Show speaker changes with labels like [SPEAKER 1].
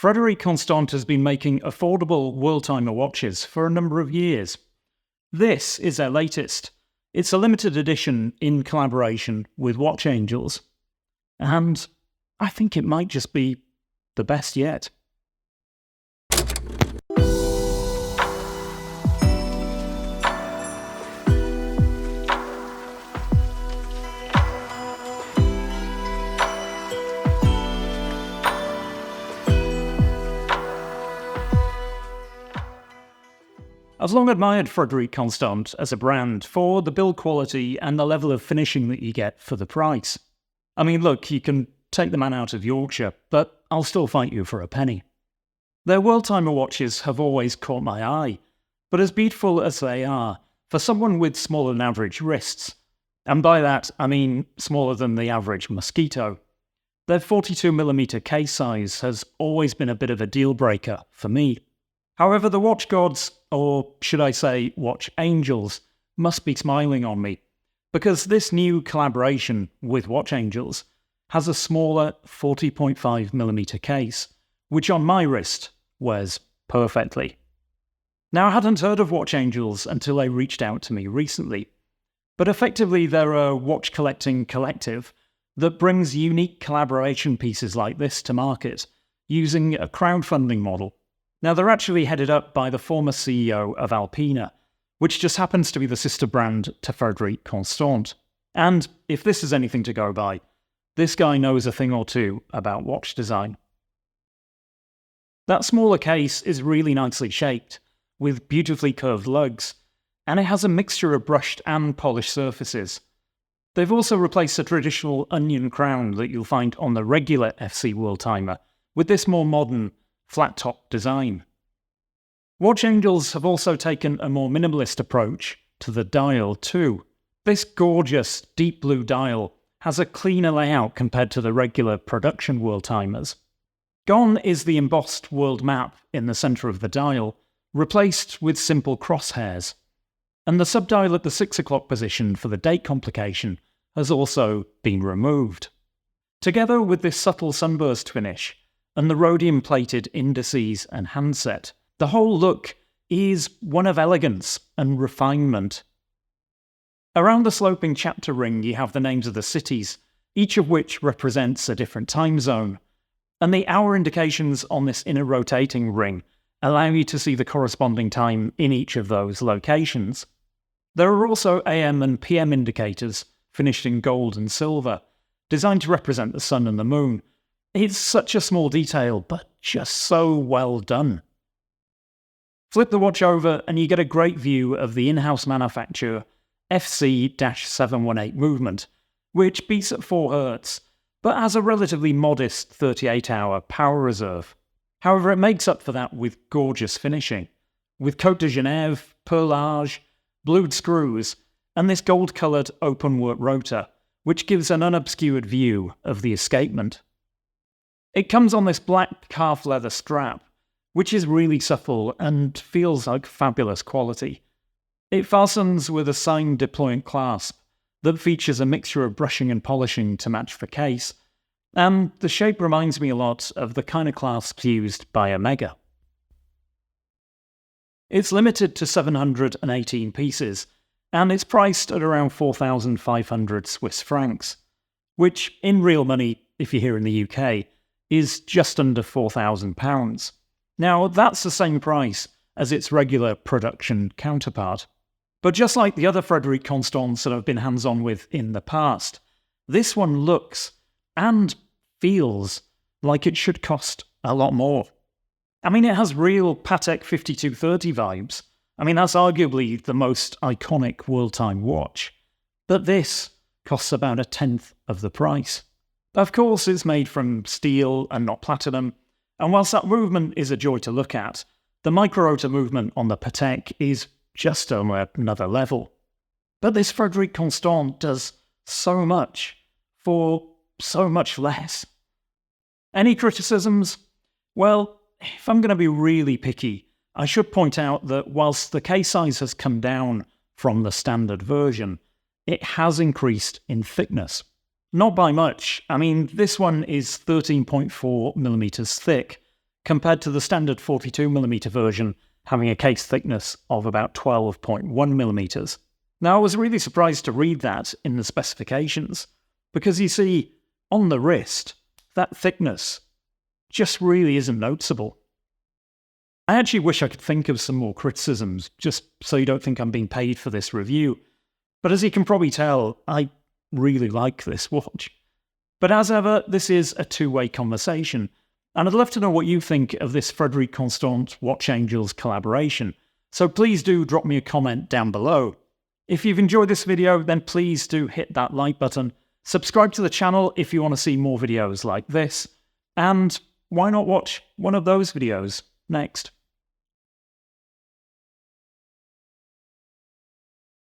[SPEAKER 1] Frédérique Constant has been making affordable worldtimer watches for a number of years. This is their latest. It's a limited edition in collaboration with Watch Angels. And I think it might just be the best yet. I've long admired Frédérique Constant as a brand for the build quality and the level of finishing that you get for the price. I mean, look, you can take the man out of Yorkshire, but I'll still fight you for a penny. Their worldtimer watches have always caught my eye, but as beautiful as they are, for someone with smaller than average wrists, and by that I mean smaller than the average mosquito, their 42mm case size has always been a bit of a deal breaker for me. However, the watch gods, or should I say watch angels, must be smiling on me, because this new collaboration with Watch Angels has a smaller 40.5mm case, which on my wrist wears perfectly. Now, I hadn't heard of Watch Angels until they reached out to me recently, but effectively they're a watch collecting collective that brings unique collaboration pieces like this to market using a crowdfunding model. Now, they're actually headed up by the former CEO of Alpina, which just happens to be the sister brand to Frédérique Constant. And if this is anything to go by, this guy knows a thing or two about watch design. That smaller case is really nicely shaped, with beautifully curved lugs, and it has a mixture of brushed and polished surfaces. They've also replaced the traditional onion crown that you'll find on the regular FC Worldtimer with this more modern, flat-top design. Watch Angels have also taken a more minimalist approach to the dial too. This gorgeous deep blue dial has a cleaner layout compared to the regular production worldtimers. Gone is the embossed world map in the centre of the dial, replaced with simple crosshairs. And the subdial at the 6 o'clock position for the date complication has also been removed. Together with this subtle sunburst finish, and the rhodium-plated indices and handset, the whole look is one of elegance and refinement. Around the sloping chapter ring you have the names of the cities, each of which represents a different time zone, and the hour indications on this inner rotating ring allow you to see the corresponding time in each of those locations. There are also AM and PM indicators, finished in gold and silver, designed to represent the sun and the moon. It's such a small detail, but just so well done. Flip the watch over and you get a great view of the in-house manufacture FC-718 movement, which beats at 4 Hz, but has a relatively modest 38-hour power reserve. However, it makes up for that with gorgeous finishing, with Côte de Genève, perlage, blued screws, and this gold-coloured open-work rotor, which gives an unobscured view of the escapement. It comes on this black calf leather strap, which is really supple and feels like fabulous quality. It fastens with a signed deployant clasp that features a mixture of brushing and polishing to match the case, and the shape reminds me a lot of the kind of clasps used by Omega. It's limited to 718 pieces, and it's priced at around 4,500 Swiss francs, which in real money, if you're here in the UK, is just under £4,000. Now, that's the same price as its regular production counterpart. But just like the other Frédérique Constants that I've been hands-on with in the past, this one looks and feels like it should cost a lot more. I mean, it has real Patek 5230 vibes. I mean, that's arguably the most iconic worldtime watch. But this costs about 1/10 of the price. Of course, it's made from steel and not platinum, and whilst that movement is a joy to look at, the micro-rotor movement on the Patek is just on another level. But this Frédérique Constant does so much for so much less. Any criticisms? Well, if I'm going to be really picky, I should point out that whilst the case size has come down from the standard version, it has increased in thickness. Not by much. I mean, this one is 13.4mm thick, compared to the standard 42mm version having a case thickness of about 12.1mm. Now, I was really surprised to read that in the specifications, because you see, on the wrist, that thickness just really isn't noticeable. I actually wish I could think of some more criticisms, just so you don't think I'm being paid for this review. But as you can probably tell, I really like this watch. But as ever, this is a two-way conversation, and I'd love to know what you think of this Frederique Constant Watch Angels collaboration. So please do drop me a comment down below. If you've enjoyed this video, then please do hit that like button. Subscribe to the channel if you want to see more videos like this. And why not watch one of those videos next?